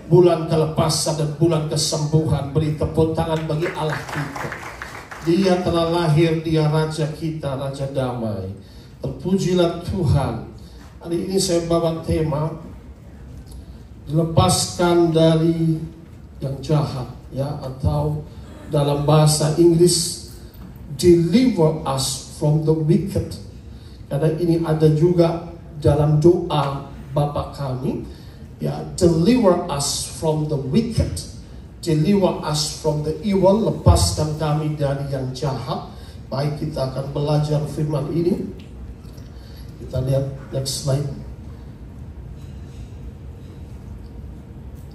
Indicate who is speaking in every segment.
Speaker 1: bulan kelepasan dan bulan kesembuhan. Beri tepuk tangan bagi Allah kita. Dia telah lahir, Dia Raja kita, Raja damai. Terpujilah Tuhan. Hari ini saya bawa tema dilepaskan dari yang jahat, ya, atau dalam bahasa Inggris deliver us from the wicked. Karena ini ada juga dalam doa Bapa kami, ya, deliver us from the wicked, deliver us from the evil, lepaskan kami dari yang jahat. Baik, kita akan belajar firman ini. Kita lihat next slide.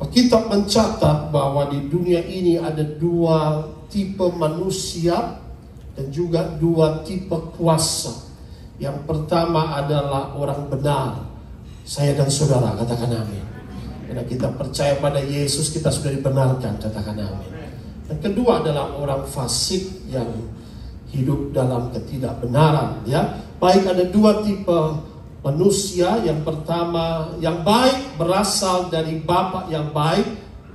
Speaker 1: Alkitab mencatat bahwa di dunia ini ada dua tipe manusia dan juga dua tipe kuasa. Yang pertama adalah orang benar. Saya dan saudara, katakan amin. Karena kita percaya pada Yesus, kita sudah dibenarkan, katakan amin. Yang kedua adalah orang fasik yang hidup dalam ketidakbenaran, ya. Baik, ada dua tipe manusia. Yang pertama, yang baik berasal dari Bapa yang baik,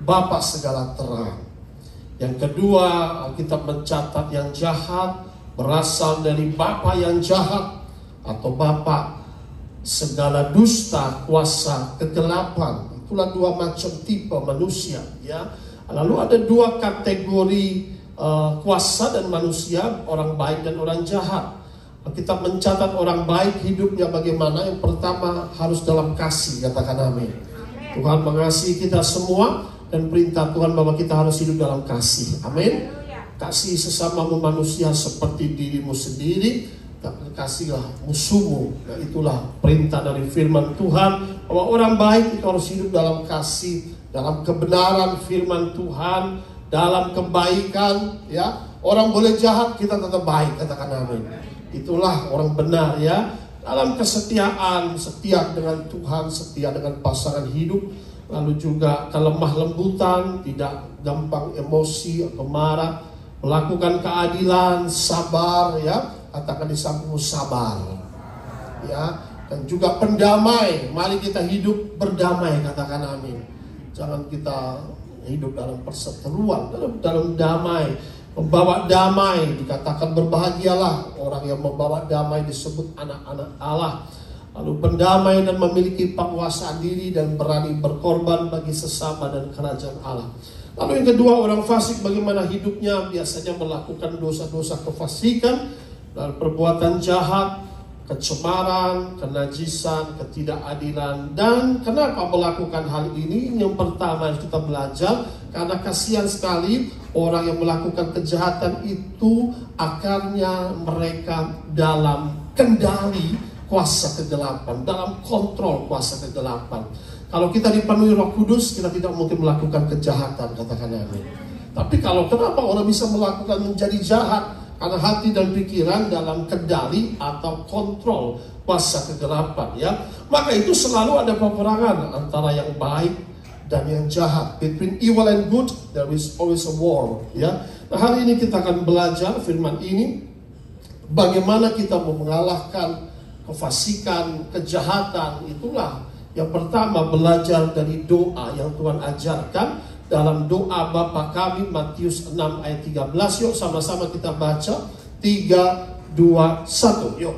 Speaker 1: Bapa segala terang. Yang kedua, kita mencatat yang jahat berasal dari Bapa yang jahat, atau Bapa segala dusta, kuasa kegelapan. Itulah dua macam tipe manusia, ya. Lalu ada dua kategori kuasa dan manusia, orang baik dan orang jahat. Kita mencatat orang baik hidupnya bagaimana. Yang pertama, harus dalam kasih, katakan amin. Tuhan mengasihi kita semua, dan perintah Tuhan bahwa kita harus hidup dalam kasih, amin. Kasih sesamamu manusia seperti dirimu sendiri, kasihlah musuhmu. Nah, itulah perintah dari firman Tuhan, bahwa orang baik itu harus hidup dalam kasih, dalam kebenaran firman Tuhan, dalam kebaikan, ya. Orang boleh jahat, kita tetap baik, katakan amin. Itulah orang benar, ya. Dalam kesetiaan, setia dengan Tuhan, setia dengan pasangan hidup. Lalu juga kelemah lembutan, tidak gampang emosi atau marah, melakukan keadilan, sabar, ya. Katakan di sampingmu, sabar, ya. Dan juga pendamai. Mari kita hidup berdamai, katakan amin. Jangan kita hidup dalam perseteruan, dalam damai. Membawa damai, dikatakan berbahagialah orang yang membawa damai, disebut anak-anak Allah. Lalu pendamai dan memiliki penguasaan diri dan berani berkorban bagi sesama dan kerajaan Allah. Lalu yang kedua, orang fasik bagaimana hidupnya? Biasanya melakukan dosa-dosa kefasikan dan perbuatan jahat, kecemaran, kenajisan, ketidakadilan. Dan kenapa melakukan hal ini? Yang pertama yang kita belajar, karena kasihan sekali orang yang melakukan kejahatan itu akarnya mereka dalam kendali kuasa kegelapan, dalam kontrol kuasa kegelapan. Kalau kita dipenuhi Roh Kudus, kita tidak mungkin melakukan kejahatan, katakan amin. Tapi kenapa orang bisa melakukan menjadi jahat? Karena hati dan pikiran dalam kendali atau kontrol kuasa kegelapan, ya. Maka itu selalu ada peperangan antara yang baik dan yang jahat. Between evil and good, there is always a war, ya. Nah, hari ini kita akan belajar firman ini, bagaimana kita mau mengalahkan kefasikan, kejahatan. Itulah yang pertama, belajar dari doa yang Tuhan ajarkan dalam doa Bapa kami, Matius 6 ayat 13. Yuk sama-sama kita baca. 3, 2, 1. Yuk.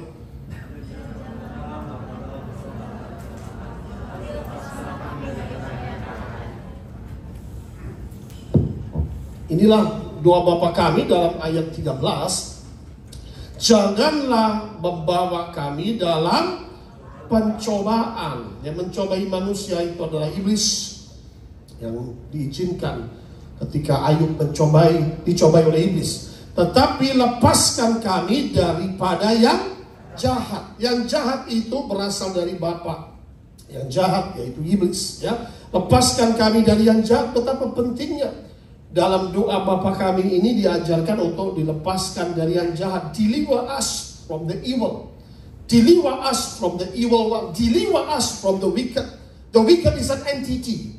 Speaker 1: Inilah doa Bapa kami dalam ayat 13. Janganlah membawa kami dalam pencobaan. Yang mencobai manusia itu adalah iblis, yang diizinkan ketika Ayub dicobai oleh iblis. Tetapi lepaskan kami daripada yang jahat. Yang jahat itu berasal dari Bapa yang jahat, yaitu iblis, ya. Lepaskan kami dari yang jahat. Betapa pentingnya dalam doa Bapa kami ini diajarkan untuk dilepaskan dari yang jahat. Deliver us from the evil. Deliver us from the evil one. Deliver us from the wicked. The wicked is an entity.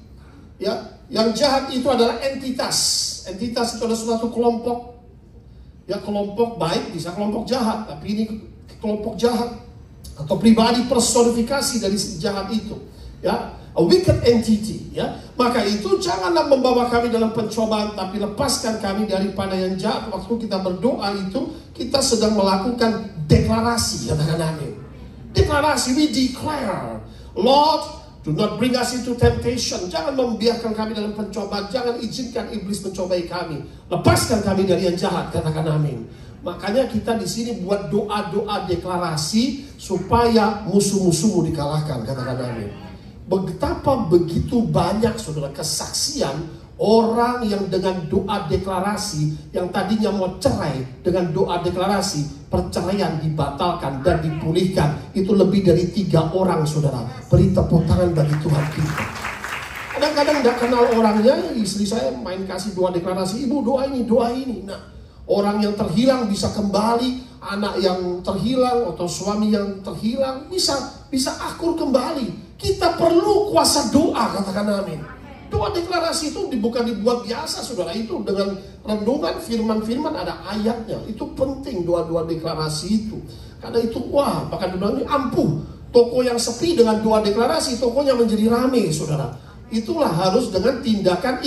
Speaker 1: Ya, yang jahat itu adalah entitas. Entitas itu adalah suatu kelompok. Ya, kelompok baik bisa kelompok jahat, tapi ini kelompok jahat atau pribadi personifikasi dari jahat itu. Ya, a wicked entity, ya. Maka itu janganlah membawa kami dalam pencobaan, tapi lepaskan kami daripada yang jahat. Waktu kita berdoa itu, kita sedang melakukan deklarasi, katakan amin. Deklarasi, we declare, Lord, do not bring us into temptation. Jangan membiarkan kami dalam pencobaan. Jangan izinkan iblis mencobai kami. Lepaskan kami dari yang jahat, katakan amin. Makanya kita di sini buat doa-doa deklarasi supaya musuh-musuhmu dikalahkan, katakan amin. Betapa begitu banyak saudara kesaksian orang yang dengan doa deklarasi, yang tadinya mau cerai, dengan doa deklarasi perceraian dibatalkan dan dipulihkan. Itu lebih dari 3 orang saudara. Beri tepuk tangan bagi Tuhan kita. Kadang-kadang tidak kenal orangnya, istri saya main kasih doa deklarasi, ibu doa ini. Nah, orang yang terhilang bisa kembali, anak yang terhilang atau suami yang terhilang bisa akur kembali. Kita perlu kuasa doa, katakan amin. Doa deklarasi itu bukan dibuat biasa saudara, itu dengan renungan firman-firman ada ayatnya. Itu penting doa-doa deklarasi itu. Karena itu bahkan dibilang ini ampuh. Toko yang sepi dengan doa deklarasi, tokonya menjadi ramai saudara. Itulah harus dengan tindakan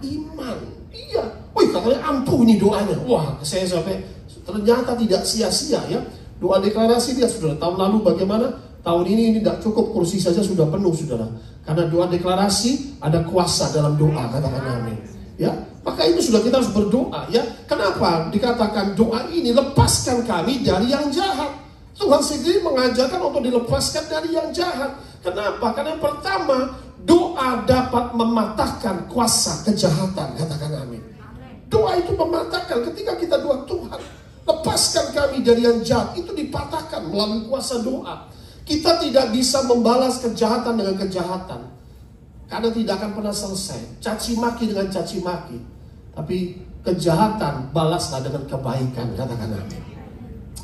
Speaker 1: iman. Iya. Wih, katanya ampuh ini doanya. Wah, saya sampai ternyata tidak sia-sia ya. Doa deklarasi dia saudara. Tahun lalu bagaimana? Tahun ini tidak cukup, kursi saja sudah penuh saudara. Karena doa deklarasi ada kuasa dalam doa, katakan amin. Ya, maka itu sudah kita harus berdoa ya. Kenapa dikatakan doa ini lepaskan kami dari yang jahat? Tuhan sendiri mengajarkan untuk dilepaskan dari yang jahat. Kenapa? Karena yang pertama, doa dapat mematahkan kuasa kejahatan, katakan amin. Doa itu mematahkan. Ketika kita doa, Tuhan lepaskan kami dari yang jahat, itu dipatahkan melalui kuasa doa. Kita tidak bisa membalas kejahatan dengan kejahatan, karena tidak akan pernah selesai. Caci maki dengan caci maki, tapi kejahatan balaslah dengan kebaikan, katakan amin.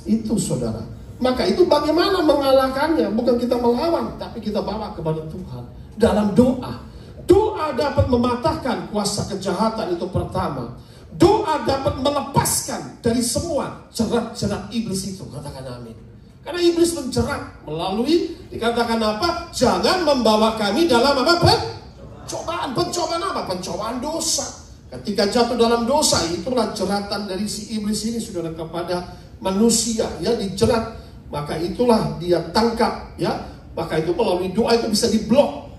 Speaker 1: Itu saudara. Maka itu bagaimana mengalahkannya? Bukan kita melawan, tapi kita bawa kepada Tuhan dalam doa. Doa dapat mematahkan kuasa kejahatan, itu pertama. Doa dapat melepaskan dari semua jerat-jerat iblis itu, katakan amin. Karena iblis menjerat melalui dikatakan apa? Jangan membawa kami dalam apa? Pencobaan. Pencobaan apa? Pencobaan dosa. Ketika jatuh dalam dosa, itulah jeratan dari si iblis ini saudara kepada manusia ya, dijerat. Maka itulah dia tangkap ya. Maka itu melalui doa itu bisa diblok.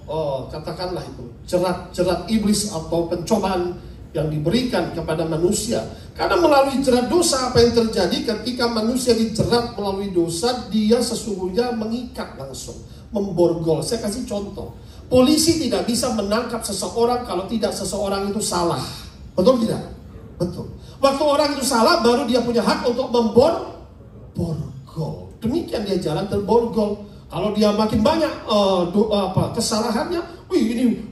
Speaker 1: Katakanlah itu jerat-jerat iblis atau pencobaan yang diberikan kepada manusia. Karena melalui jerat dosa, apa yang terjadi ketika manusia dijerat melalui dosa, dia sesungguhnya mengikat langsung, memborgol. Saya kasih contoh, polisi tidak bisa menangkap seseorang kalau tidak seseorang itu salah. Betul tidak? Betul. Waktu orang itu salah, baru dia punya hak untuk memborgol. Demikian dia jalan terborgol. Kalau dia makin banyak kesalahannya, ini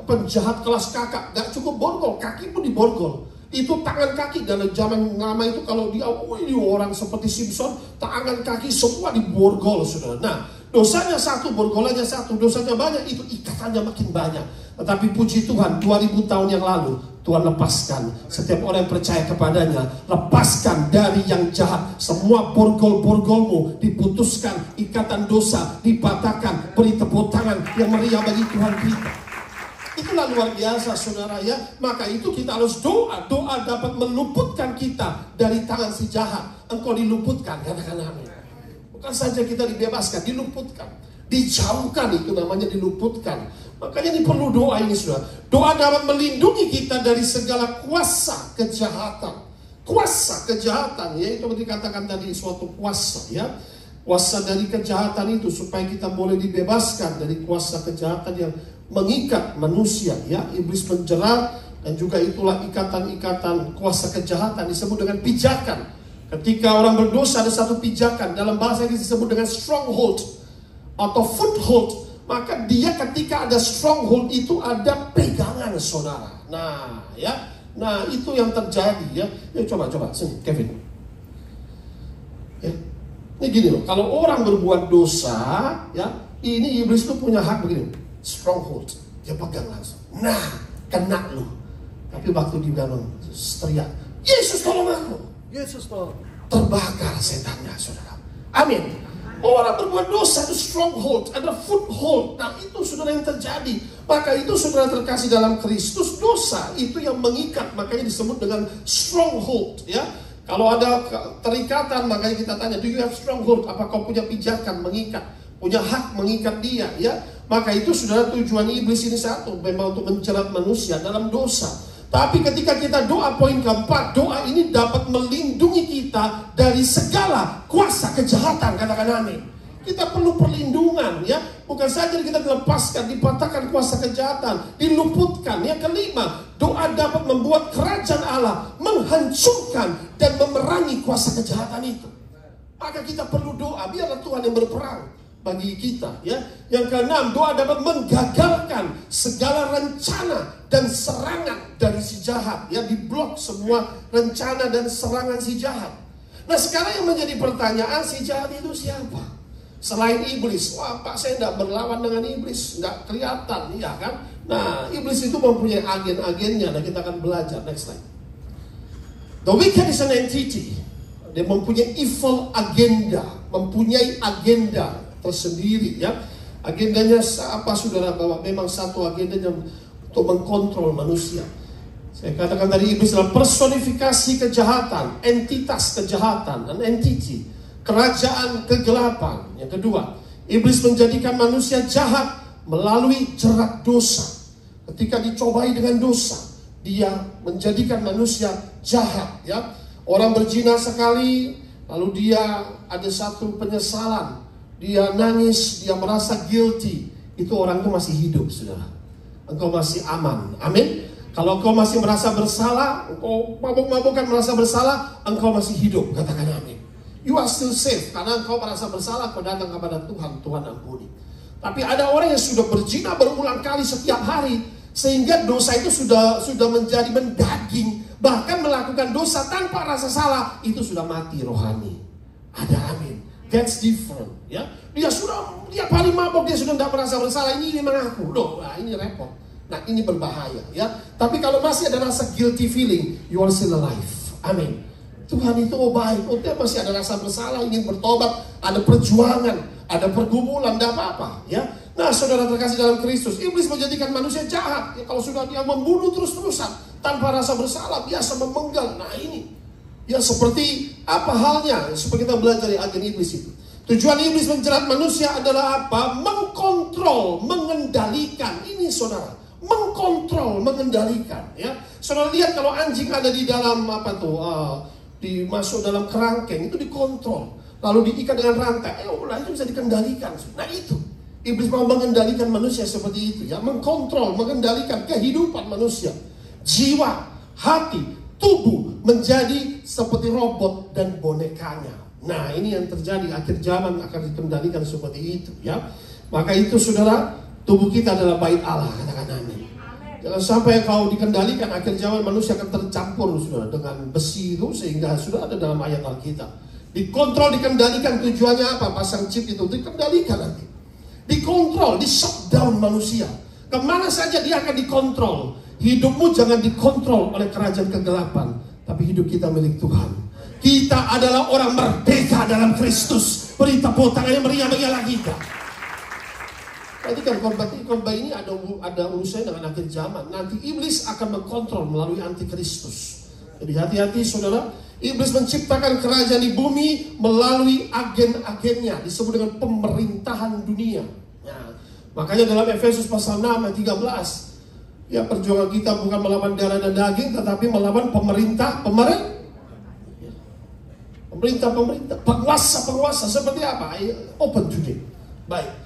Speaker 1: penjahat kelas kakak, gak cukup borgol, kaki pun diborgol. Itu tangan kaki dalam zaman lama itu kalau dia, ini orang seperti Simpson, tangan kaki semua diborgol saudara. Nah, dosanya satu, borgolannya satu, dosanya banyak, itu ikatannya makin banyak. Tetapi puji Tuhan, 2000 tahun yang lalu Tuhan lepaskan setiap orang yang percaya kepadanya. Lepaskan dari yang jahat. Semua borgol-borgolmu diputuskan, ikatan dosa dipatahkan. Beri tepuk tangan yang meriah bagi Tuhan kita. Itulah luar biasa saudara ya. Maka itu kita harus doa. Doa dapat meluputkan kita dari tangan si jahat. Engkau diluputkan, katakan amin. Bukan saja kita dibebaskan, diluputkan, dijauhkan, itu namanya diluputkan. Makanya ini perlu doa ini saudara. Doa dapat melindungi kita dari segala kuasa kejahatan. Kuasa kejahatan ya, itu dikatakan tadi suatu kuasa ya. Kuasa dari kejahatan itu supaya kita boleh dibebaskan dari kuasa kejahatan yang mengikat manusia ya. Iblis menjerat, dan juga itulah ikatan-ikatan kuasa kejahatan disebut dengan pijakan. Ketika orang berdosa ada satu pijakan, dalam bahasa Inggris disebut dengan stronghold atau foothold. Maka dia ketika ada stronghold itu ada pegangan saudara. Nah ya, nah itu yang terjadi ya. Ya coba sini Kevin. Ya. Ini gini loh, kalau orang berbuat dosa ya, ini iblis itu punya hak begini, stronghold, dia pegang langsung. Nah, kena lu. Tapi waktu dia bilang teriak, Yesus tolong aku, Yesus tolong, terbakar setannya saudara. Amin. Orang berbuat dosa itu stronghold, ada foothold. Nah itu saudara yang terjadi. Maka itu saudara terkasih dalam Kristus, dosa itu yang mengikat. Makanya disebut dengan stronghold ya. Kalau ada terikatan, makanya kita tanya, do you have stronghold? Apa kau punya pijakan mengikat? Punya hak mengikat dia ya. Maka itu saudara tujuan iblis ini satu, memang untuk menjerat manusia dalam dosa. Tapi ketika kita doa poin keempat, doa ini dapat melindungi kita dari segala kuasa kejahatan, katakan amin. Kita perlu perlindungan ya, bukan saja kita dilepaskan, dipatahkan kuasa kejahatan, diluputkan. Yang kelima, doa dapat membuat kerajaan Allah menghancurkan dan memerangi kuasa kejahatan itu. Maka kita perlu doa, biarlah Tuhan yang berperang bagi kita ya. Yang keenam, doa dapat menggagalkan segala rencana dan serangan dari si jahat ya, diblok semua rencana dan serangan si jahat. Nah sekarang yang menjadi pertanyaan, si jahat itu siapa? Selain iblis. Wah Pak, saya tidak berlawan dengan iblis, nggak kelihatan ya kan. Nah iblis itu mempunyai agen-agennya. Nah kita akan belajar next time. The wicked is an entity. Dia mempunyai evil agenda, mempunyai agenda tersendiri ya. Agendanya apa saudara, bahwa memang satu agendanya untuk mengkontrol manusia. Saya katakan tadi, iblis adalah personifikasi kejahatan, entitas kejahatan, an entity, kerajaan kegelapan. Yang kedua, iblis menjadikan manusia jahat melalui jerat dosa. Ketika dicobai dengan dosa, dia menjadikan manusia jahat ya. Orang berzina sekali, lalu dia ada satu penyesalan, dia nangis, dia merasa guilty. Itu orang itu masih hidup, saudara. Engkau masih aman, amin. Kalau engkau masih merasa bersalah, engkau mabuk-mabukan merasa bersalah, engkau masih hidup, katakan amin. You are still safe, karena engkau merasa bersalah, kau datang kepada Tuhan, Tuhan ampuni. Tapi ada orang yang sudah berzina berulang kali setiap hari, sehingga dosa itu sudah menjadi mendaging. Bahkan melakukan dosa tanpa rasa salah, itu sudah mati rohani. Ada amin. That's different ya. Dia paling mabok, dia sudah tidak merasa bersalah. Ini memang aku loh, nah, ini repot. Nah ini berbahaya ya. Tapi kalau masih ada rasa guilty feeling, you are still alive. Amin. Tuhan itu baik. Dia masih ada rasa bersalah, ingin bertobat, ada perjuangan, ada pergumulan, tidak apa-apa ya. Nah saudara terkasih dalam Kristus, iblis menjadikan manusia jahat ya. Kalau sudah dia membunuh terus-terusan tanpa rasa bersalah, biasa memenggal. Nah ini ya, seperti apa halnya supaya kita belajar dari agen iblis itu. Tujuan iblis menjerat manusia adalah apa? Mengkontrol, mengendalikan. Ini saudara, mengkontrol, mengendalikan ya. Saudara lihat kalau anjing ada di dalam dimasuk dalam kerangkeng, itu dikontrol, lalu diikat dengan rantai, itu bisa dikendalikan. Nah itu iblis mau mengendalikan manusia seperti itu ya, mengkontrol, mengendalikan kehidupan manusia, jiwa, hati, tubuh menjadi seperti robot dan bonekanya. Nah ini yang terjadi, akhir zaman akan dikendalikan seperti itu ya. Maka itu saudara, tubuh kita adalah bait Allah, katakan amin. Jangan sampai kau dikendalikan, akhir zaman manusia akan tercampur saudara dengan besi itu, sehingga sudah ada dalam ayat Alkitab. Dikontrol, dikendalikan, tujuannya apa? Pasang chip itu dikendalikan nanti. Dikontrol, di shutdown manusia. Kemana saja dia akan dikontrol. Hidupmu jangan dikontrol oleh kerajaan kegelapan, tapi hidup kita milik Tuhan. Kita adalah orang merdeka dalam Kristus. Beri tepuk tangan yang meriah bagi Allah kita. Perhatikan, khotbah ini ada urusannya dengan akhir zaman. Nanti iblis akan mengkontrol melalui antikristus. Jadi hati-hati saudara. Iblis menciptakan kerajaan di bumi melalui agen-agennya, disebut dengan pemerintahan dunia. Nah, makanya dalam Efesus pasal 6 ayat 13, ya perjuangan kita bukan melawan darah dan daging, tetapi melawan pemerintah, penguasa seperti apa? Open today. Baik.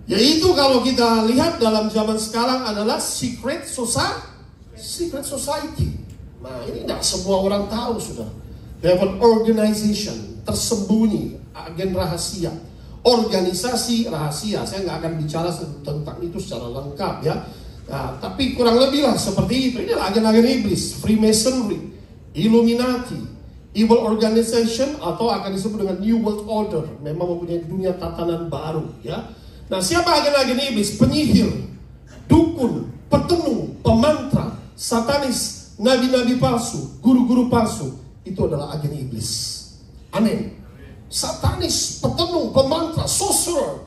Speaker 1: Yaitu kalau kita lihat dalam zaman sekarang adalah secret society. Nah ini tidak semua orang tahu sudah. They have an organization, tersembunyi, agen rahasia, organisasi rahasia. Saya nggak akan bicara tentang itu secara lengkap ya. Nah, tapi kurang lebih lah seperti itu. Inilah agen-agen iblis, Freemasonry, Illuminati, Evil Organization, atau akan disebut dengan New World Order. Memang mempunyai dunia tatanan baru ya. Nah siapa agen-agen iblis? Penyihir, dukun, petenung, pemantra, satanis, nabi-nabi palsu, guru-guru palsu. Itu adalah agen iblis. Amin. satanis, petenung, pemantra, sorcerer,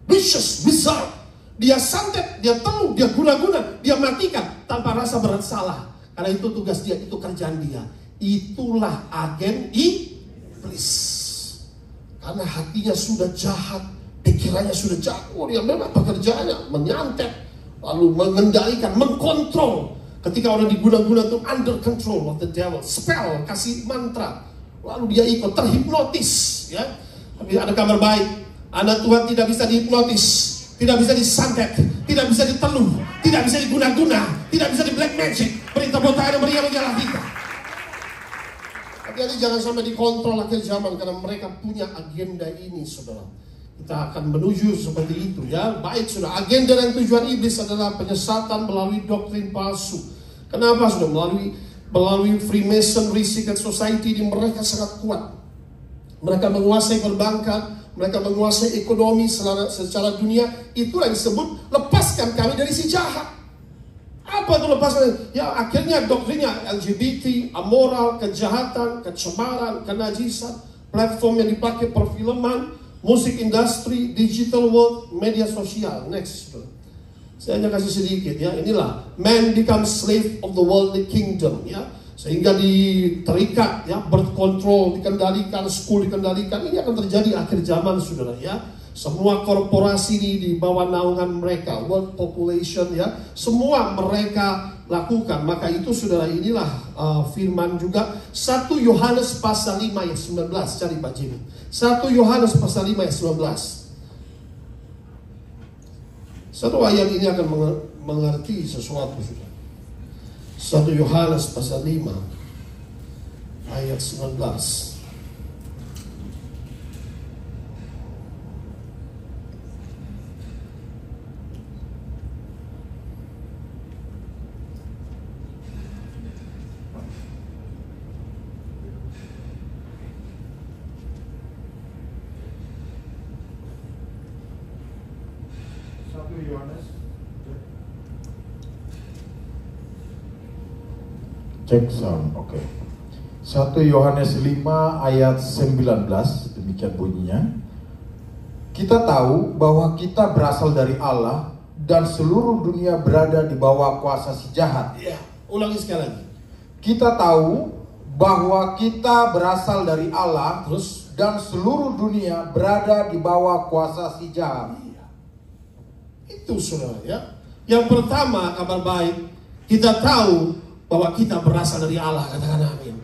Speaker 1: vicious, wizard. Dia santet, dia teluh, dia guna-guna, dia matikan tanpa rasa bersalah. Karena itu tugas dia, itu kerjaan dia. Itulah agen iblis. Karena hatinya sudah jahat, pikirannya sudah jahat. Oh, dia memang pekerjaannya menyantet, lalu mengendalikan, mengkontrol. Ketika orang diguna-guna itu under control of the devil, spell, kasih mantra, lalu dia ikut, terhipnotis, ya. Tapi ada kabar baik, anak Tuhan tidak bisa dihipnotis, tidak bisa disantet, tidak bisa diteluh, tidak bisa diguna-guna, tidak bisa di black magic. Beri tepuk tangan yang meriah bagi Allah kita. Hati-hati jangan sampai dikontrol akhir zaman, karena mereka punya agenda ini, saudara. Kita akan menuju seperti itu, ya. Baik, sudah. Agenda dan tujuan iblis adalah penyesatan melalui doktrin palsu. Kenapa, sudah? Melalui Freemasonry, Secret Society ini mereka sangat kuat. Mereka menguasai perbankan, mereka menguasai ekonomi secara dunia. Itulah yang disebut lepaskan kami dari si jahat. Apa itu lepaskan? Ya, akhirnya doktrinnya LGBT, amoral, kejahatan, kecemaran, kenajisan, platform yang dipakai perfilman, musik industri, digital world, media sosial. Next, saya hanya kasih sedikit, ya. Inilah man becomes slave of the worldly kingdom, ya. Sehingga terikat, ya, birth control dikendalikan, school dikendalikan. Ini akan terjadi akhir zaman, saudara, ya. Semua korporasi ini di bawah naungan mereka, world population, ya. Semua mereka lakukan. Maka itu, saudara, inilah firman juga 1 Yohanes pasal 5 ayat 19. Cari Pak Jimmy. 1 Yohanes pasal 5 ayat 19. Satu ayat ini akan mengerti sesuatu, sudah. 1 Yohanes pasal 5 ayat 19.
Speaker 2: Cek sound, oke. 1 Yohanes 5 ayat 19, demikian bunyinya. Kita tahu bahwa kita berasal dari Allah dan seluruh dunia berada di bawah kuasa si jahat.
Speaker 1: Ya, ulangi sekali lagi.
Speaker 2: Kita tahu bahwa kita berasal dari Allah, terus, dan seluruh dunia berada di bawah kuasa si jahat.
Speaker 1: Itu, saudara, ya. Yang pertama, kabar baik, kita tahu bahwa kita berasal dari Allah, katakan amin.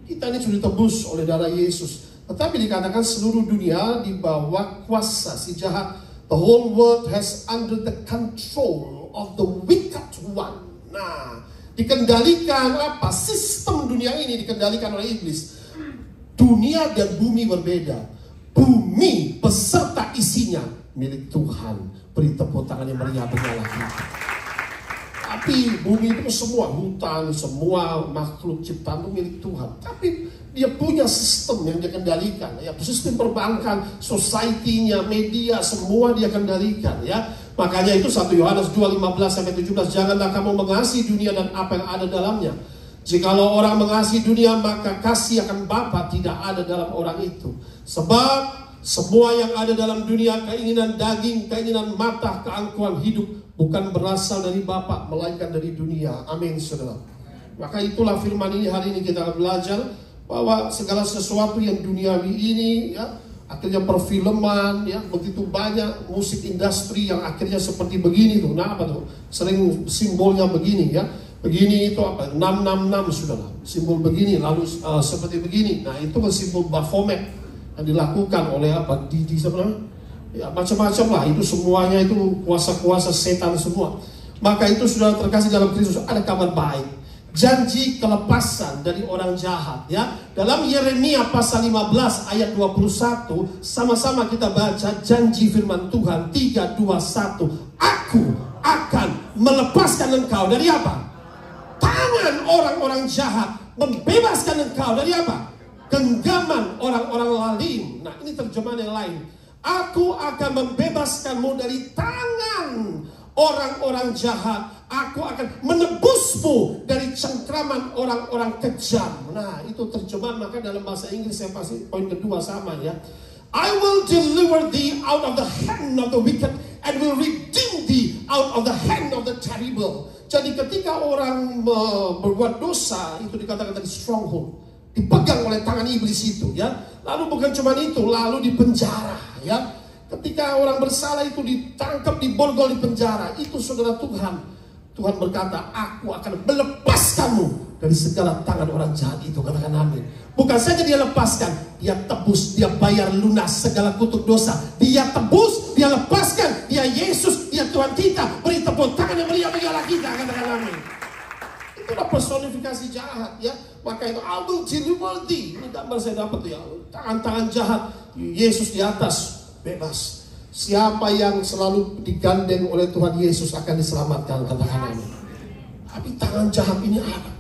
Speaker 1: Kita ini sudah ditebus oleh darah Yesus. Tetapi dikatakan seluruh dunia di bawah kuasa si jahat. The whole world has under the control of the wicked one. Nah, dikendalikan apa? Sistem dunia ini dikendalikan oleh iblis. Dunia dan bumi berbeda. Bumi beserta isinya milik Tuhan. Beri tepuk tangan yang meriah bagi Allah kita. Tapi bumi itu semua, hutan, semua makhluk ciptaan itu milik Tuhan. Tapi dia punya sistem yang dia kendalikan, ya. Sistem perbankan, society-nya, media, semua dia kendalikan, ya. Makanya itu 1 Yohanes 2:15-17, janganlah kamu mengasihi dunia dan apa yang ada dalamnya. Jikalau orang mengasihi dunia, maka kasih akan Bapa tidak ada dalam orang itu. Sebab semua yang ada dalam dunia, keinginan daging, keinginan mata, keangkuhan hidup, bukan berasal dari Bapa, melainkan dari dunia. Amin, saudara. Maka itulah firman ini hari ini kita akan belajar bahwa segala sesuatu yang duniawi ini, ya, akhirnya perfilman, ya, begitu banyak musik industri yang akhirnya seperti begini tuh. Nah, apa tuh? Sering simbolnya begini, ya. Begini itu apa? 666, saudara. Simbol begini, lalu seperti begini. Nah, itu kan simbol Baphomet yang dilakukan oleh apa? Didi sebenarnya, ya, macam-macam lah. Itu semuanya itu kuasa-kuasa setan semua. Maka itu sudah terkasih dalam Kristus. Ada kabar baik, janji kelepasan dari orang jahat, ya. Dalam Yeremia pasal 15 ayat 21, sama-sama kita baca janji firman Tuhan 3, 2, 1. Aku akan melepaskan engkau dari apa? Tangan orang-orang jahat. Membebaskan engkau dari apa? Genggaman orang-orang lalim. Nah, ini terjemahan yang lain. Aku akan membebaskanmu dari tangan orang-orang jahat. Aku akan menebusmu dari cengkraman orang-orang kejam. Nah, itu terjemahan, maka dalam bahasa Inggris saya pasti poin kedua sama ya. I will deliver thee out of the hand of the wicked and will redeem thee out of the hand of the terrible. Jadi ketika orang berbuat dosa, itu dikatakan tadi stronghold, dipegang oleh tangan iblis itu ya. Lalu bukan cuma itu, lalu dipenjara ya. Ketika orang bersalah itu ditangkap, diborgol, dipenjara. Itu saudara Tuhan berkata, aku akan melepaskanmu dari segala tangan orang jahat itu. Katakan amin. Bukan saja dia lepaskan, dia tebus, dia bayar lunas segala kutuk dosa. Dia tebus, dia lepaskan, dia Yesus, dia Tuhan kita. Beri tepuk tangan yang meriah bagi Allah kita. Katakan amin. Itulah personifikasi jahat ya. Maka itu I will deliver thee. Ini gambar saya dapat ya. Tangan-tangan jahat, Yesus di atas, bebas. Siapa yang selalu digandeng oleh Tuhan Yesus akan diselamatkan. Katakan amin. Tapi tangan jahat ini ada.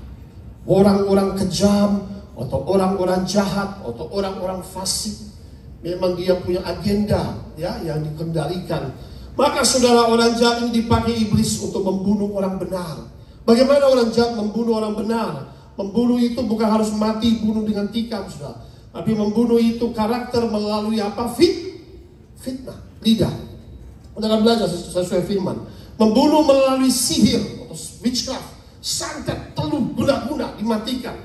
Speaker 1: Orang-orang kejam, atau orang-orang jahat, atau orang-orang fasik, memang dia punya agenda ya yang dikendalikan. Maka saudara, orang jahat ini dipakai iblis untuk membunuh orang benar. Bagaimana orang jahat membunuh orang benar? Membunuh itu bukan harus mati, bunuh dengan tikam saudara. Tapi membunuh itu karakter melalui apa? Fitnah, lidah. Saudara belajar sesuai firman. Membunuh melalui sihir atau witchcraft, santet, teluh, guna-guna dimatikan,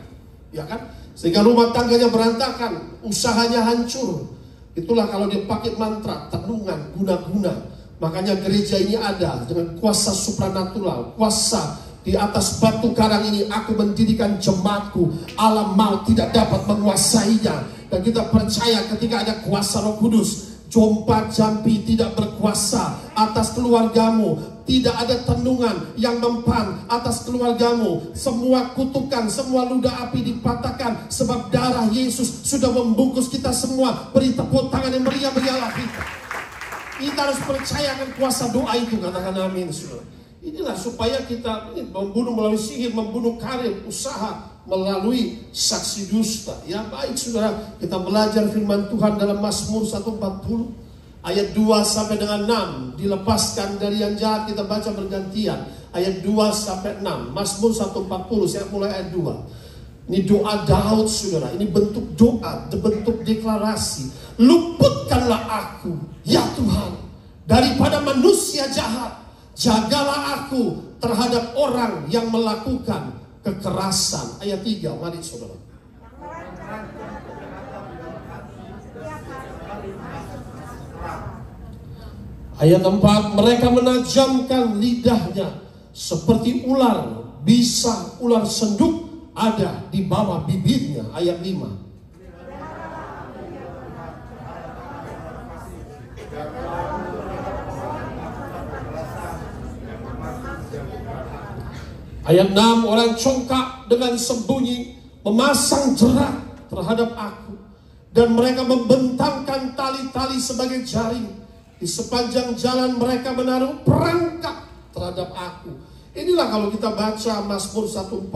Speaker 1: ya kan? Sehingga rumah tangganya berantakan, usahanya hancur. Itulah kalau dia pakai mantra, tenungan, guna-guna. Makanya gereja ini ada dengan kuasa supranatural, kuasa di atas batu karang ini. Aku mendirikan jemaatku, alam maut tidak dapat menguasainya. Dan kita percaya ketika ada kuasa Roh Kudus, jompa jampi tidak berkuasa atas keluargamu. Tidak ada tenungan yang mempan atas keluargamu. Semua kutukan, semua ludah api dipatahkan. Sebab darah Yesus sudah membungkus kita semua. Beri tepuk tangan yang meriah bagi Allah kita. Kita harus percayakan kuasa doa itu. Katakan amin. Inilah supaya kita membunuh melalui sihir, membunuh karir, usaha, melalui saksi dusta. Ya baik saudara, kita belajar firman Tuhan dalam Mazmur 140. Ayat 2 sampai dengan 6. Dilepaskan dari yang jahat, kita baca bergantian. Ayat 2 sampai 6. Mazmur 140, saya mulai ayat 2. Ini doa Daud saudara. Ini bentuk doa, bentuk deklarasi. Luputkanlah aku, ya Tuhan, daripada manusia jahat. Jagalah aku terhadap orang yang melakukan kekerasan. Ayat 3, mari saudara. Ayat 4, mereka menajamkan lidahnya seperti ular, bisa ular senduk ada di bawah bibirnya. Ayat 5. Ayat 6, orang congkak dengan sembunyi memasang jerat terhadap aku, dan mereka membentangkan tali-tali sebagai jaring. Di sepanjang jalan mereka menaruh perangkap terhadap aku. Inilah kalau kita baca Mazmur 140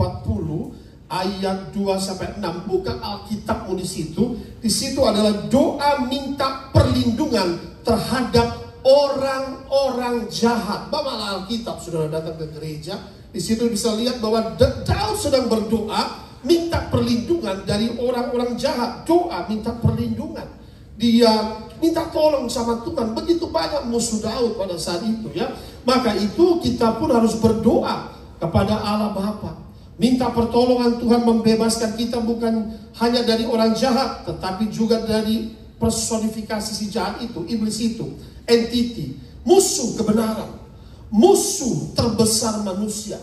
Speaker 1: ayat 2 sampai 6, bukan Alkitabmu di situ. Di situ adalah doa minta perlindungan terhadap orang-orang jahat. Bawa Alkitab, saudara datang ke gereja, di situ bisa lihat bahwa Daud sedang berdoa minta perlindungan dari orang-orang jahat. Doa minta perlindungan. Dia minta tolong sama Tuhan. Begitu banyak musuh Daud pada saat itu ya. Maka itu kita pun harus berdoa kepada Allah Bapa. Minta pertolongan Tuhan membebaskan kita bukan hanya dari orang jahat, tetapi juga dari personifikasi si jahat itu, iblis itu, entity, musuh kebenaran, musuh terbesar manusia,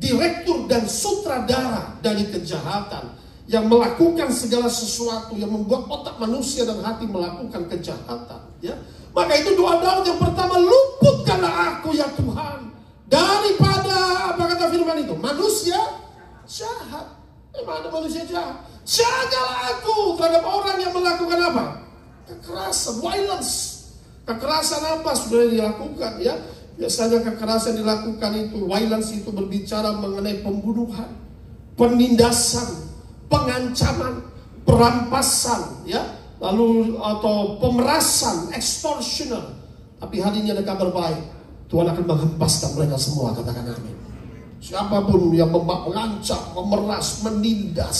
Speaker 1: direktur dan sutradara dari kejahatan, yang melakukan segala sesuatu, yang membuat otak manusia dan hati melakukan kejahatan ya. Maka itu doa Daud yang pertama, luputkanlah aku ya Tuhan daripada, apa kata firman itu, manusia jahat. Memang ada manusia jahat. Jagalah aku terhadap orang yang melakukan apa? Kekerasan, violence. Kekerasan apa sudah dilakukan ya? Biasanya kekerasan dilakukan itu, violence itu berbicara mengenai pembunuhan, penindasan, pengancaman, perampasan, ya, lalu atau pemerasan, extortioner. Tapi hari ini ada kabar baik. Tuhan akan menghempaskan mereka semua, katakan amin. Siapapun yang mengancam, memeras, menindas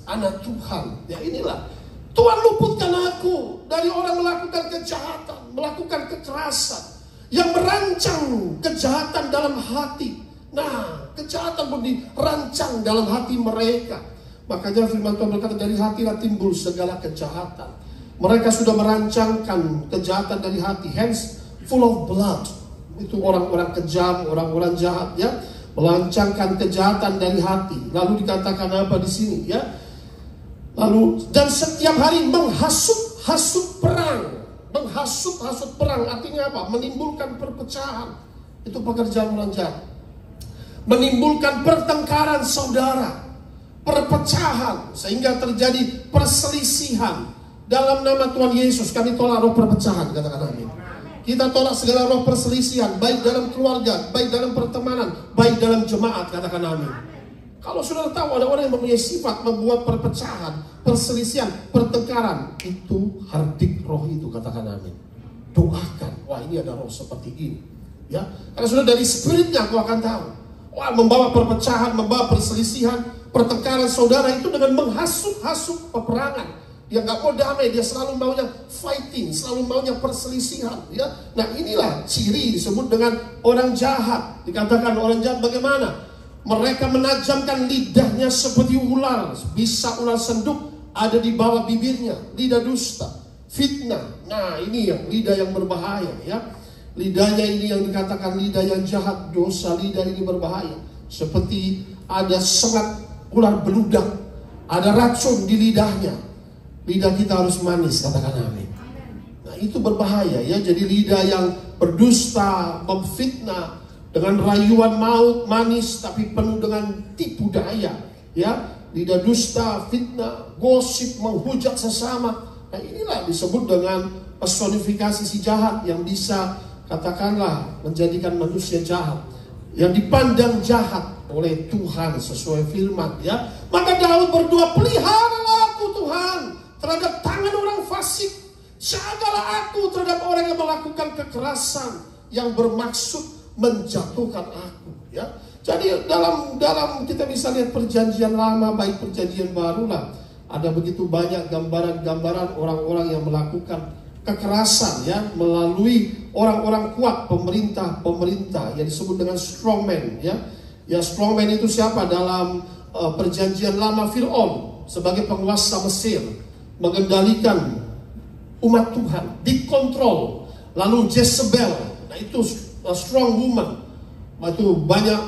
Speaker 1: anak Tuhan, ya inilah Tuhan luputkan aku dari orang melakukan kejahatan, melakukan kekerasan, yang merancang kejahatan dalam hati. Nah, kejahatan pun dirancang dalam hati mereka. Makanya firman Tuhan berkata, dari hatilah timbul segala kejahatan. Mereka sudah merancangkan kejahatan dari hati, hence full of blood. Itu orang-orang kejam, orang-orang jahat, ya, merancangkan kejahatan dari hati. Lalu dikatakan apa di sini, ya? Lalu, dan setiap hari menghasut perang. Menghasut perang artinya apa? Menimbulkan perpecahan. Itu pekerjaan orang jahat. Menimbulkan pertengkaran saudara, perpecahan, sehingga terjadi perselisihan. Dalam nama Tuhan Yesus kami tolak roh perpecahan, katakan amin. Kita tolak segala roh perselisihan, baik dalam keluarga, baik dalam pertemanan, baik dalam jemaat, katakan amin. Kalau saudara tahu ada orang yang mempunyai sifat membuat perpecahan, perselisihan, pertengkaran, itu hardik roh itu, katakan amin. Doakan, wah ini ada roh seperti ini, ya. Karena sudah dari spiritnya kau akan tahu. Wah, membawa perpecahan, membawa perselisihan, pertengkaran saudara itu dengan menghasut peperangan. Dia nggak mau damai, dia selalu maunya fighting, selalu maunya perselisihan, ya. Nah inilah ciri disebut dengan orang jahat. Dikatakan orang jahat bagaimana? Mereka menajamkan lidahnya seperti ular, bisa ular senduk ada di bawah bibirnya, lidah dusta, fitnah. Nah ini yang lidah yang berbahaya, ya. Lidahnya ini yang dikatakan lidah yang jahat, dosa lidah ini berbahaya. Seperti ada sengat ular beludak, ada racun di lidahnya. Lidah kita harus manis, katakan amin. Nah itu berbahaya, ya. Jadi lidah yang berdusta, memfitnah, dengan rayuan maut, manis tapi penuh dengan tipu daya, ya. Lidah dusta, fitnah, gosip, menghujat sesama. Nah inilah disebut dengan personifikasi si jahat yang bisa, katakanlah, menjadikan manusia jahat, yang dipandang jahat oleh Tuhan sesuai firman, ya. Maka Daud berdoa, peliharalah aku Tuhan terhadap tangan orang fasik, jagalah aku terhadap orang yang melakukan kekerasan yang bermaksud menjatuhkan aku, ya. Jadi dalam kita bisa lihat perjanjian lama baik perjanjian baru lah, ada begitu banyak gambaran-gambaran orang-orang yang melakukan kekerasan, ya, melalui orang-orang kuat, pemerintah yang disebut dengan strongman, ya. Ya, strongman itu siapa? Dalam perjanjian lama Fir'aun sebagai penguasa Mesir, mengendalikan umat Tuhan, dikontrol. Lalu Jezebel, nah itu strong woman, itu banyak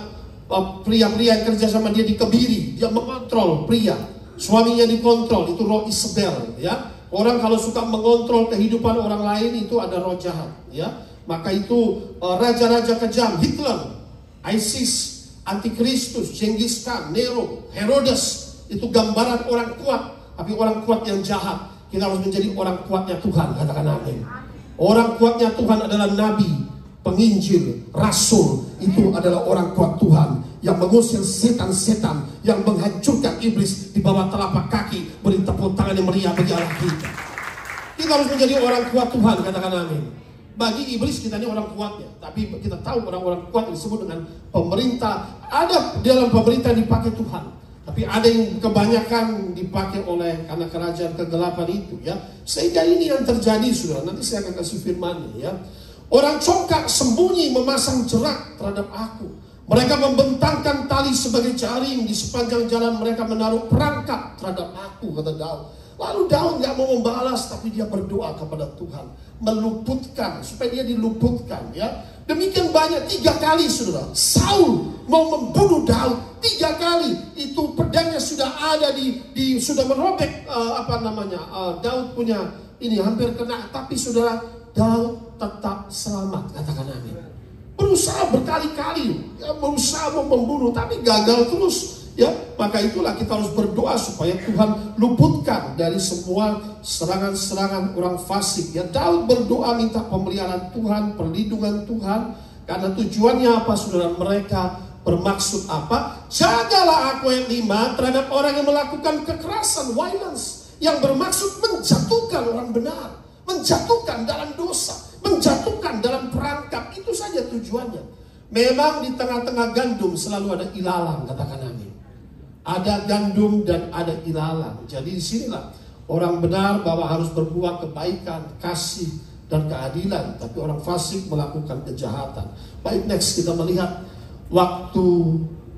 Speaker 1: pria-pria yang kerja sama dia dikebiri, dia mengontrol pria, suaminya dikontrol, itu roh Isabel, ya. Orang kalau suka mengontrol kehidupan orang lain itu ada roh jahat, ya. Maka itu raja-raja kejam, Hitler, ISIS, Antikristus, Genghis Khan, Nero, Herodes, itu gambaran orang kuat, tapi orang kuat yang jahat. Kita harus menjadi orang kuatnya Tuhan, katakan amin. Orang kuatnya Tuhan adalah nabi, penginjil, rasul. Itu adalah orang kuat Tuhan yang mengusir setan-setan, yang menghancurkan iblis di bawah telapak kaki. Beri tepuk tangan yang meriah bagi Allah kita. Kita harus menjadi orang kuat Tuhan, katakan amin. Bagi iblis kita ini orang kuatnya, tapi kita tahu orang-orang kuat disebut dengan pemerintah. Ada dalam pemerintah dipakai Tuhan, tapi ada yang kebanyakan dipakai oleh karena kerajaan kegelapan itu, ya. Sehingga ini yang terjadi, saudara. Nanti saya akan kasih firman, ya. Orang congkak sembunyi memasang jerat terhadap aku. Mereka membentangkan tali sebagai jaring di sepanjang jalan. Mereka menaruh perangkap terhadap aku, kata Daud. Lalu Daud gak mau membalas, tapi dia berdoa kepada Tuhan, meluputkan, supaya dia diluputkan, ya. Demikian banyak, 3 kali, saudara, Saul mau membunuh Daud 3 kali. Itu pedangnya sudah ada sudah merobek Daud punya ini, hampir kena, tapi saudara, Daud tetap selamat, katakan amin. Berusaha berkali-kali, ya, berusaha mau membunuh, tapi gagal terus, ya. Maka itulah kita harus berdoa supaya Tuhan luputkan dari semua serangan-serangan orang fasik, ya. Daud berdoa minta pemeliharaan Tuhan, perlindungan Tuhan, karena tujuannya apa, saudara? Mereka bermaksud apa? Jagalah aku, yang 5, terhadap orang yang melakukan kekerasan, violence, yang bermaksud menjatuhkan orang benar, menjatuhkan dalam dosa, menjatuhkan dalam perangkap. Itu saja tujuannya. Memang di tengah-tengah gandum selalu ada ilalang, katakan amin. Ada gandum dan ada ilalang. Jadi disinilah orang benar bahwa harus berbuat kebaikan, kasih, dan keadilan. Tapi orang fasik melakukan kejahatan. Baik, next kita melihat waktu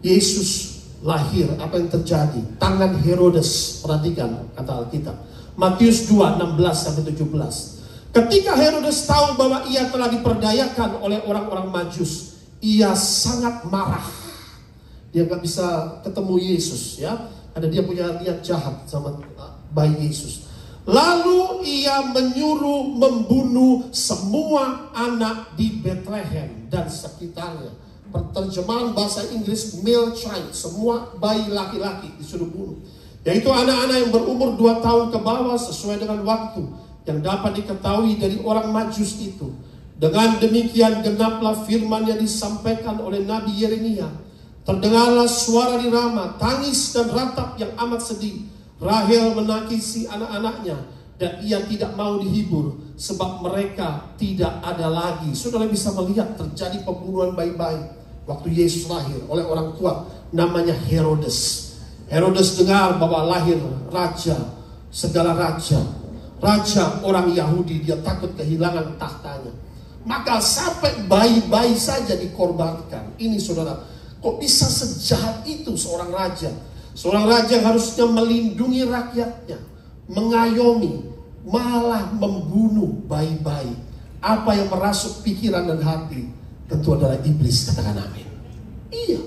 Speaker 1: Yesus lahir, apa yang terjadi. Tangan Herodes, perhatikan kata Alkitab. Matius 2, 16-17. Ketika Herodes tahu bahwa ia telah diperdayakan oleh orang-orang Majus, ia sangat marah. Dia gak bisa ketemu Yesus, ya. Ada dia punya niat jahat sama bayi Yesus. Lalu ia menyuruh membunuh semua anak di Bethlehem dan sekitarnya. Terjemahan bahasa Inggris male child, semua bayi laki-laki disuruh bunuh. Yaitu anak-anak yang berumur 2 tahun ke bawah sesuai dengan waktu yang dapat diketahui dari orang Majus itu. Dengan demikian genaplah firman yang disampaikan oleh Nabi Yeremia. Terdengarlah suara di Rama, tangis dan ratap yang amat sedih. Rahel menangisi anak-anaknya dan ia tidak mau dihibur sebab mereka tidak ada lagi. Saudara bisa melihat terjadi pembunuhan bayi-bayi waktu Yesus lahir oleh orang tua namanya Herodes. Herodes dengar bahwa lahir raja, segala raja orang Yahudi, dia takut kehilangan tahtanya. Maka sampai bayi-bayi saja dikorbankan. Ini saudara, kok bisa sejahat itu seorang raja? Seorang raja yang harusnya melindungi rakyatnya, mengayomi, malah membunuh bayi-bayi. Apa yang merasuk pikiran dan hati? Tentu adalah iblis, katakan amin. Iya,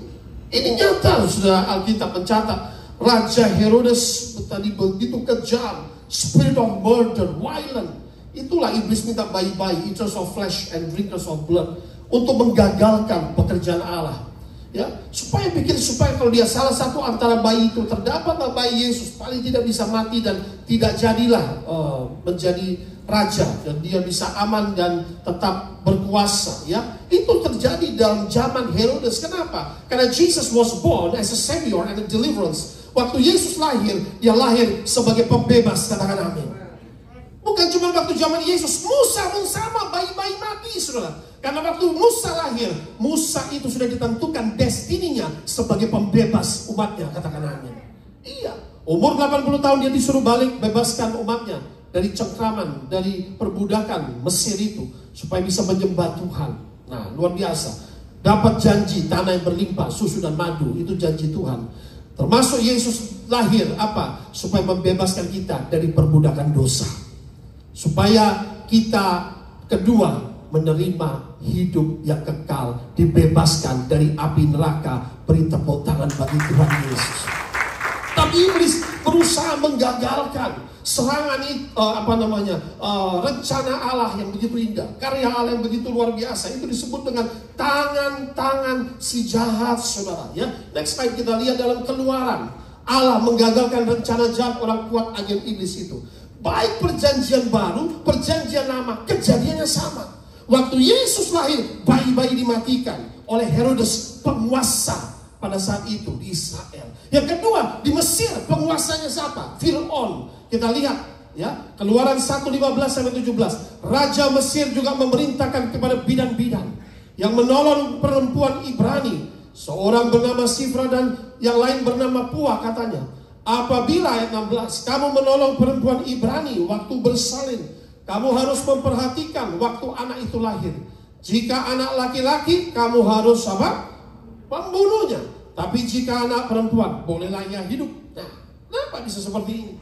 Speaker 1: ini nyata. Sudah Alkitab mencatat Raja Herodes tadi begitu kejam, spirit of murder, violent. Itulah iblis minta bayi-bayi, eaters of flesh and drinkers of blood, untuk menggagalkan pekerjaan Allah. Ya, supaya kalau dia salah satu antara bayi itu terdapatlah bayi Yesus, paling tidak bisa mati dan tidak jadilah menjadi raja, dan dia bisa aman dan tetap berkuasa. Ya, itu terjadi dalam zaman Herodes. Kenapa? Karena Jesus was born as a savior and a deliverance. Waktu Yesus lahir, dia lahir sebagai pembebas, katakan amin. Bukan cuma waktu zaman Yesus, Musa pun sama, bayi-bayi mati, saudara. Karena waktu Musa lahir, Musa itu sudah ditentukan destininya sebagai pembebas umatnya, katakan amin. Iya, umur 80 tahun dia disuruh balik, bebaskan umatnya dari cengkraman, dari perbudakan Mesir itu, supaya bisa menyembah Tuhan. Nah, luar biasa. Dapat janji tanah yang berlimpah, susu dan madu, itu janji Tuhan. Termasuk Yesus lahir apa? Supaya membebaskan kita dari perbudakan dosa. Supaya kita kedua menerima hidup yang kekal, dibebaskan dari api neraka. Beri tepuk tangan bagi Tuhan Yesus. Tapi iblis berusaha menggagalkan serangan rencana Allah yang begitu indah, karya Allah yang begitu luar biasa. Itu disebut dengan tangan-tangan si jahat, saudara. Ya, next slide kita lihat dalam Keluaran. Allah menggagalkan rencana jahat orang kuat agen iblis itu. Baik perjanjian baru, perjanjian lama, kejadiannya sama. Waktu Yesus lahir, bayi-bayi dimatikan oleh Herodes, penguasa pada saat itu di Israel. Yang kedua, di Mesir, penguasanya siapa? Fir'aun. Kita lihat, ya, Keluaran 1:15-17. Raja Mesir juga memerintahkan kepada bidan-bidan yang menolong perempuan Ibrani, seorang bernama Sifra dan yang lain bernama Puah, katanya. Apabila ayat 16, kamu menolong perempuan Ibrani waktu bersalin, kamu harus memperhatikan waktu anak itu lahir. Jika anak laki-laki, kamu harus apa? Membunuhnya. Tapi jika anak perempuan, bolehlah ia hidup. Nah, kenapa bisa seperti ini?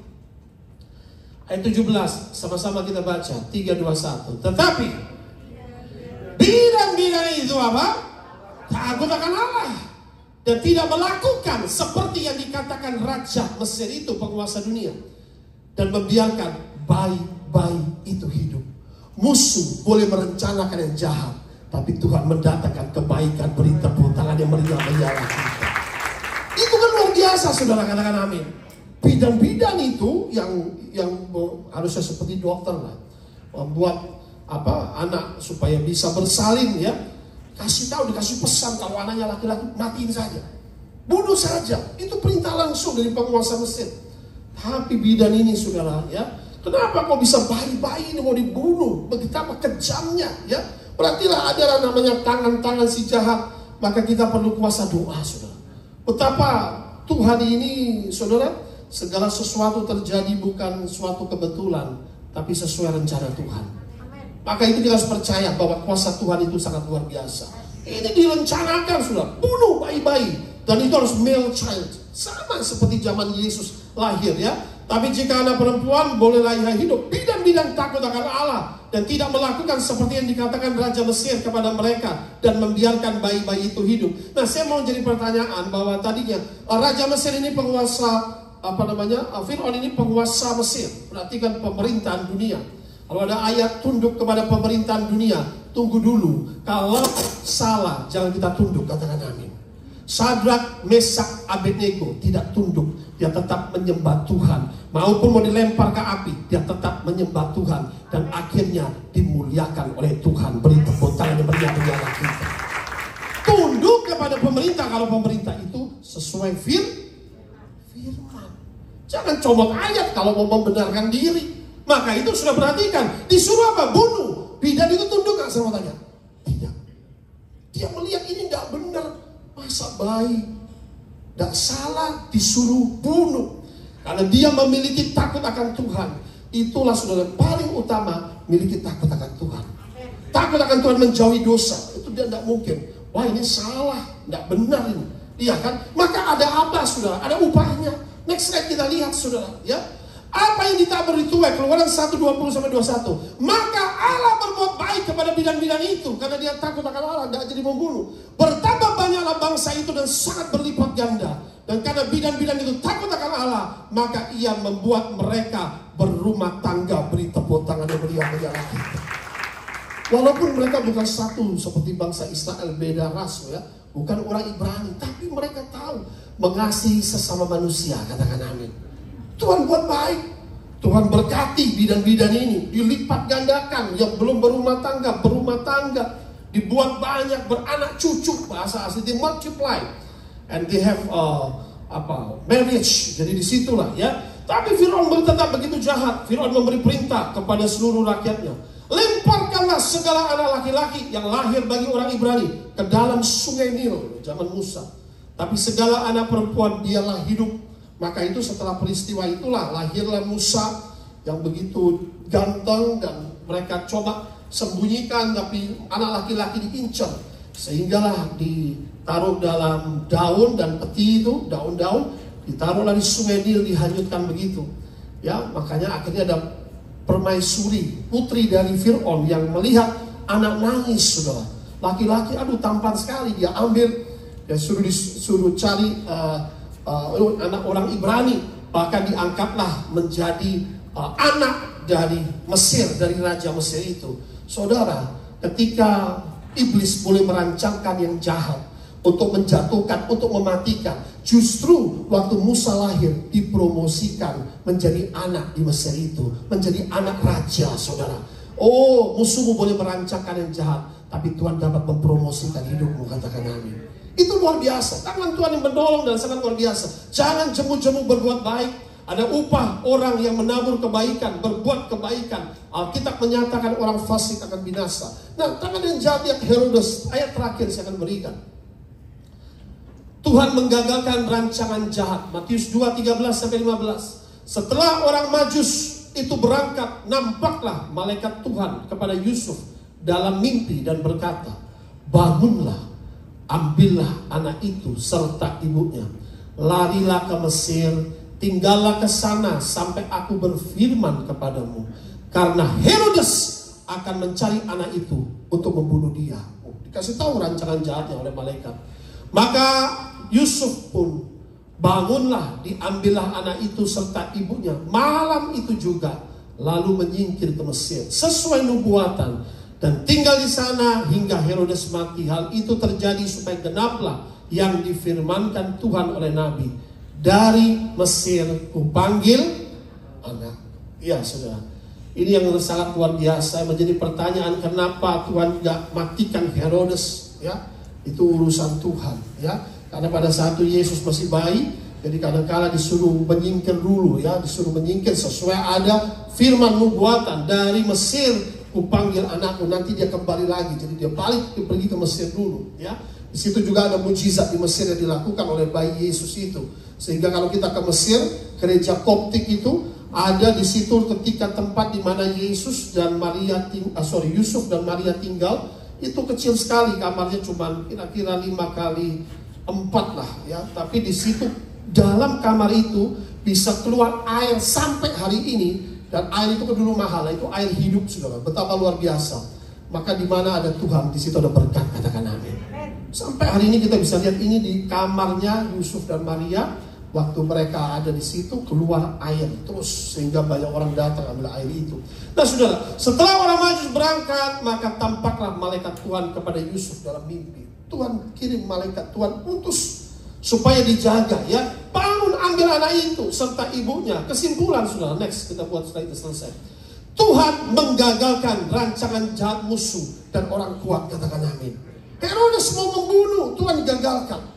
Speaker 1: Ayat 17, sama-sama kita baca. 3, 2, 1. Tetapi bidan-bidan itu apa? Takut akan Allah dan tidak melakukan seperti yang dikatakan Raja Mesir itu, penguasa dunia, dan membiarkan bayi-bayi itu hidup. Musuh boleh merencanakan yang jahat, tapi Tuhan mendatangkan kebaikan. Beri tepuk tangan yang meriah menyala kita. Itu kan luar biasa, saudara, katakan amin. Bidan-bidan itu yang harusnya seperti dokter lah, membuat anak supaya bisa bersalin, ya. Dikasih pesan kalau anaknya laki-laki, matiin saja, bunuh saja. Itu perintah langsung dari penguasa Mesir. Tapi bidan ini, saudara, ya, kenapa kok bisa bayi-bayi ini mau dibunuh? Betapa kejamnya, ya. Perhatilah, ada namanya tangan-tangan si jahat. Maka kita perlu kuasa doa, saudara. Betapa Tuhan ini, saudara, segala sesuatu terjadi bukan suatu kebetulan, tapi sesuai rencana Tuhan. Maka itu kita harus percaya bahwa kuasa Tuhan itu sangat luar biasa. Ini direncanakan, sudah bunuh bayi-bayi, dan itu harus male child, sama seperti zaman Yesus lahir, ya. Tapi jika anak perempuan bolehlah ia hidup, bidan-bidan takut akan Allah dan tidak melakukan seperti yang dikatakan Raja Mesir kepada mereka dan membiarkan bayi-bayi itu hidup. Nah, saya mau jadi pertanyaan bahwa tadinya Raja Mesir ini penguasa, Firaun ini penguasa Mesir. Perhatikan pemerintahan dunia. Kalau ada ayat tunduk kepada pemerintahan dunia, tunggu dulu. Kalau salah, jangan kita tunduk, katakan amin. Sadrak, Mesak, Abednego tidak tunduk, dia tetap menyembah Tuhan. Maupun mau dilempar ke api, dia tetap menyembah Tuhan. Dan akhirnya dimuliakan oleh Tuhan. Beri tepuk tangan yang meriah-meriah kita. Tunduk kepada pemerintah kalau pemerintah itu sesuai firman. Jangan comot ayat kalau mau membenarkan diri. Maka itu sudah perhatikan, disuruh apa? Bunuh. Bidan itu tunduk gak sama tanya? Tidak. Dia melihat ini gak benar. Masa bayi tidak salah disuruh bunuh? Karena dia memiliki takut akan Tuhan. Itulah saudara paling utama, miliki takut akan Tuhan. Takut akan Tuhan, menjauhi dosa. Itu dia tidak mungkin. Wah, ini salah, tidak benar ini. Iya kan? Maka ada apa, saudara? Ada upahnya. Next slide kita lihat, saudara, ya. Apa yang ditabur dituai? Keluaran 1:20-21. Maka Allah berbuat baik kepada bidan-bidan itu, karena dia takut akan Allah, tidak jadi membunuh. Bertambah banyaklah bangsa itu dan sangat berlipat ganda. Dan karena bidan-bidan itu takut akan Allah, maka ia membuat mereka berumah tangga. Beri tepuk tangan yang meriah-meriah kita. Walaupun mereka bukan satu seperti bangsa Israel, beda ras, ya, bukan orang Ibrani, tapi mereka tahu mengasihi sesama manusia. Katakan amin. Tuhan buat baik. Tuhan berkati bidan-bidan ini, dilipat gandakan. Yang belum berumah tangga, dibuat banyak, beranak cucu. Bahasa asli, they multiply and they have marriage. Jadi disitulah, ya. Tapi Firaun tetap begitu jahat. Firaun memberi perintah kepada seluruh rakyatnya, lemparkanlah segala anak laki-laki yang lahir bagi orang Ibrani ke dalam sungai Nil, zaman Musa. Tapi segala anak perempuan biarlah hidup. Maka itu setelah peristiwa itulah lahirlah Musa yang begitu ganteng, dan mereka coba sembunyikan, tapi anak laki-laki diincar. Sehinggalah ditaruh dalam daun dan peti itu, daun-daun, ditaruhlah di sungai Nil, dihanyutkan begitu. Ya, makanya akhirnya ada permaisuri, putri dari Firaun, yang melihat anak nangis, saudara. Laki-laki, aduh tampan sekali, dia ambil, dia suruh cari anak orang Ibrani, bahkan diangkatlah menjadi anak dari Mesir, dari Raja Mesir itu. Saudara, ketika iblis boleh merancangkan yang jahat untuk menjatuhkan, untuk mematikan, justru waktu Musa lahir dipromosikan menjadi anak di Mesir itu, menjadi anak raja, saudara. Oh, musuhmu boleh merancangkan yang jahat, tapi Tuhan dapat mempromosikan hidupmu. Katakan amin. Itu luar biasa. Tangan Tuhan yang menolong dan sangat luar biasa. Jangan jemu-jemu berbuat baik. Ada upah orang yang menabur kebaikan, berbuat kebaikan. Alkitab menyatakan orang fasik akan binasa. Nah, tangan yang jahat yang Herodes, ayat terakhir saya akan berikan. Tuhan menggagalkan rancangan jahat. Matius 2:13-15. Setelah orang Majus itu berangkat, nampaklah malaikat Tuhan kepada Yusuf dalam mimpi dan berkata, bangunlah, ambillah anak itu serta ibunya, larilah ke Mesir, tinggallah ke sana sampai aku berfirman kepadamu, karena Herodes akan mencari anak itu untuk membunuh dia. Dikasih tahu rancangan jahatnya oleh malaikat. Maka Yusuf pun bangunlah, diambillah anak itu serta ibunya malam itu juga, lalu menyingkir ke Mesir sesuai nubuatan, dan tinggal di sana hingga Herodes mati. Hal itu terjadi supaya genaplah yang difirmankan Tuhan oleh Nabi, dari Mesir kupanggil anak. Ya, saudara, ini yang sangat luar biasa. Menjadi pertanyaan, kenapa Tuhan tidak matikan Herodes? Ya, itu urusan Tuhan. Ya, karena pada saat itu Yesus masih bayi, jadi kadang-kala disuruh menyingkir dulu, ya, disuruh menyingkir sesuai ada firman nubuatan, dari Mesir kupanggil anakku, nanti dia kembali lagi. Jadi dia balik, dia pergi ke Mesir dulu, ya. Di situ juga ada mujizat di Mesir yang dilakukan oleh bayi Yesus itu. Sehingga kalau kita ke Mesir, gereja Koptik itu ada di situ ketika tempat di mana Yesus dan Yusuf dan Maria tinggal, itu kecil sekali kamarnya, cuma kira-kira 5x4 lah, ya. Tapi di situ dalam kamar itu bisa keluar air sampai hari ini, dan air itu dulu mahal, itu air hidup, saudara. Betapa luar biasa. Maka di mana ada Tuhan, di situ ada berkat, katakan amin. Sampai hari ini kita bisa lihat ini di kamarnya Yusuf dan Maria. Waktu mereka ada di situ keluar air terus, sehingga banyak orang datang ambil air itu. Nah saudara, setelah orang Majus berangkat, maka tampaklah malaikat Tuhan kepada Yusuf dalam mimpi. Tuhan kirim malaikat, Tuhan utus supaya dijaga, ya. Bangun, ambil anak itu serta ibunya. Kesimpulan saudara, next kita buat setelah itu selesai. Tuhan menggagalkan rancangan jahat musuh dan orang kuat, katakan amin. Herodes mau membunuh, Tuhan gagalkan.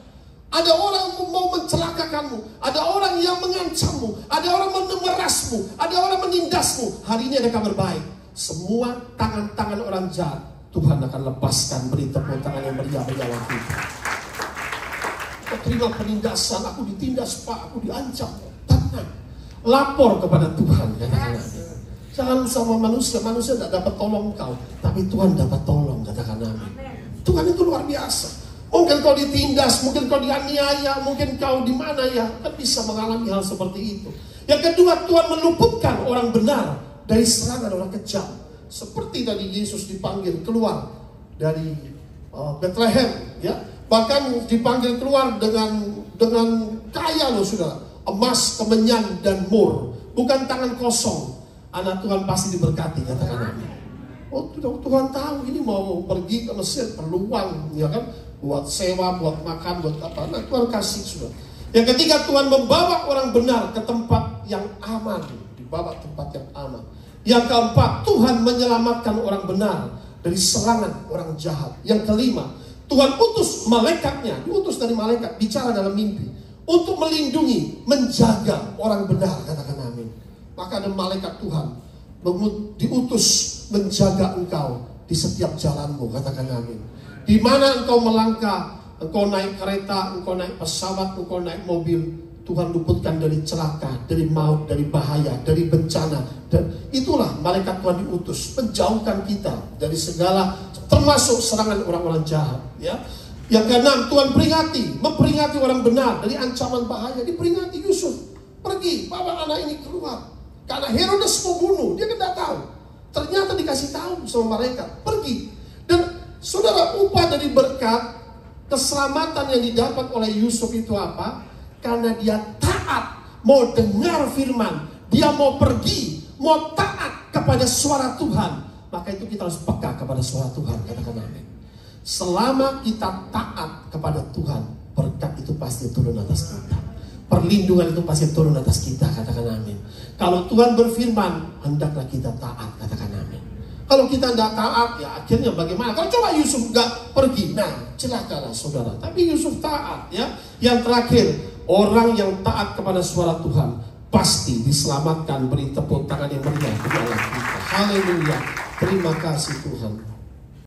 Speaker 1: Ada orang yang mau mencelakakanmu, ada orang yang mengancammu, ada orang memerasmu, ada orang menindasmu. Hari ini ada kabar baik. Semua tangan-tangan orang jahat Tuhan akan lepaskan. Beri tepuk tangan yang meriah bagi Allah kita. Kau terima penindasan, aku ditindas Pak, aku diancam. Tenang, lapor kepada Tuhan, katakan amin. Jangan sama manusia, manusia tidak dapat tolong kau, tapi Tuhan dapat tolong, katakan amin. Tuhan itu luar biasa. Mungkin kau ditindas, mungkin kau dianiaya, mungkin kau di mana, ya, kan bisa mengalami hal seperti itu. Yang kedua, Tuhan meluputkan orang benar dari serangan orang kejam. Seperti tadi Yesus dipanggil keluar dari Bethlehem, ya. Bahkan dipanggil keluar dengan kaya loh saudara, emas, kemenyan dan mur, bukan tangan kosong. Anak Tuhan pasti diberkati, katakan amin. Oh, Tuhan tahu ini mau pergi ke Mesir, perlu uang, ya kan? Buat sewa, buat makan, buat apa. Nah, Tuhan kasih sudah. Yang ketiga, Tuhan membawa orang benar ke tempat yang aman. Dibawa tempat yang aman. Yang keempat, Tuhan menyelamatkan orang benar dari serangan orang jahat. Yang kelima, Tuhan utus malaikatnya, diutus dari malaikat, bicara dalam mimpi, untuk melindungi, menjaga orang benar, katakan amin. Maka ada malaikat Tuhan diutus menjaga engkau di setiap jalanmu, katakan amin. Di mana engkau melangkah, engkau naik kereta, engkau naik pesawat, engkau naik mobil, Tuhan luputkan dari celaka, dari maut, dari bahaya, dari bencana. Dan itulah malaikat Tuhan diutus menjauhkan kita dari segala, termasuk serangan orang-orang jahat, ya. Yang keenam, Tuhan memperingati orang benar dari ancaman bahaya. Diperingati Yusuf, pergi bawa anak ini keluar, karena Herodes mau bunuh, dia tidak tahu. Ternyata dikasih tahu sama malaikat, pergi. Dan saudara, upah dari berkat keselamatan yang didapat oleh Yusuf itu apa? Karena dia taat, mau dengar firman, dia mau pergi, mau taat kepada suara Tuhan. Maka itu kita harus peka kepada suara Tuhan, katakan amin. Selama kita taat kepada Tuhan, berkat itu pasti turun atas kita. Perlindungan itu pasti turun atas kita, katakan amin. Kalau Tuhan berfirman, hendaklah kita taat, katakan amin. Kalau kita tidak taat, ya akhirnya bagaimana? Kalau coba Yusuf nggak pergi, nah celakalah saudara. Tapi Yusuf taat, ya. Yang terakhir, orang yang taat kepada suara Tuhan pasti diselamatkan. Beri tepuk tangan yang meriah kepada Allah kita. Haleluya. Terima kasih Tuhan.